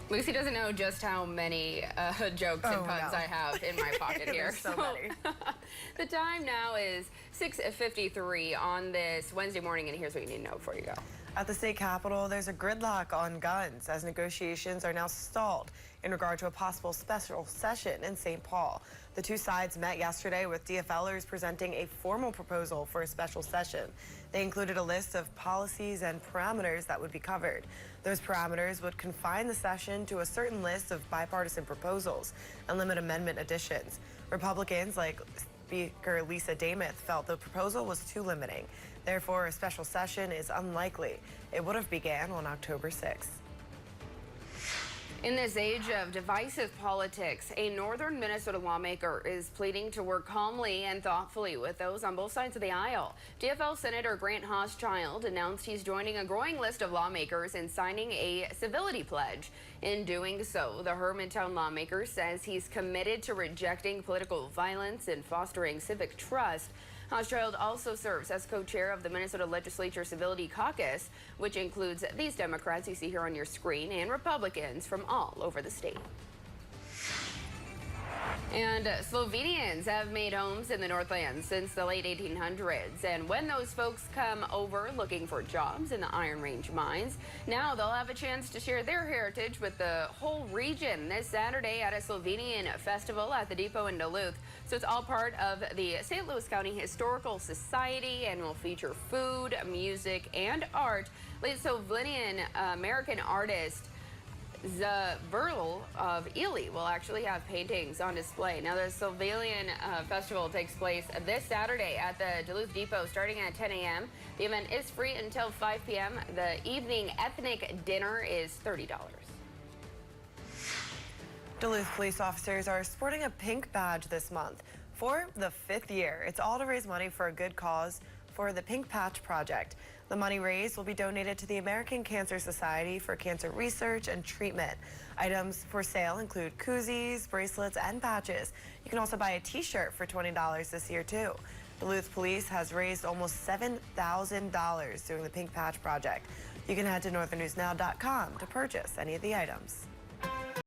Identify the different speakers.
Speaker 1: Lucy doesn't know just how many jokes and puns I have in my pocket here.
Speaker 2: So many.
Speaker 1: The time now is 6:53 on this Wednesday morning, and here's what you need to know before you go.
Speaker 2: At the state capitol, there's a gridlock on guns as negotiations are now stalled in regard to a possible special session in St. Paul. The two sides met yesterday with DFLers presenting a formal proposal for a special session. They included a list of policies and parameters that would be covered. Those parameters would confine the session to a certain list of bipartisan proposals and limit amendment additions. Republicans like Speaker Lisa Demuth felt the proposal was too limiting. Therefore, a special session is unlikely. It would have began on October 6th.
Speaker 1: In this age of divisive politics, a northern Minnesota lawmaker is pleading to work calmly and thoughtfully with those on both sides of the aisle. DFL Senator Grant Hochschild announced he's joining a growing list of lawmakers in signing a civility pledge. In doing so, the Hermantown lawmaker says he's committed to rejecting political violence and fostering civic trust. Hochschild also serves as co-chair of the Minnesota Legislature Civility Caucus, which includes these Democrats you see here on your screen and Republicans from all over the state. And Slovenians have made homes in the Northlands since the late 1800s. And when those folks come over looking for jobs in the Iron Range mines, now they'll have a chance to share their heritage with the whole region this Saturday at a Slovenian festival at the depot in Duluth. So it's all part of the St. Louis County Historical Society and will feature food, music, and art. Late Slovenian American artist Zavrl of Ely will actually have paintings on display. Now, the Slovenian Festival takes place this Saturday at the Duluth Depot starting at 10 a.m. The event is free until 5 p.m. The evening ethnic dinner is $30.
Speaker 2: Duluth police officers are sporting a pink badge this month for the 5th year. It's all to raise money for a good cause for the Pink Patch Project. The money raised will be donated to the American Cancer Society for cancer research and treatment. Items for sale include koozies, bracelets, and patches. You can also buy a t-shirt for $20 this year, too. Duluth Police has raised almost $7,000 during the Pink Patch Project. You can head to northernnewsnow.com to purchase any of the items.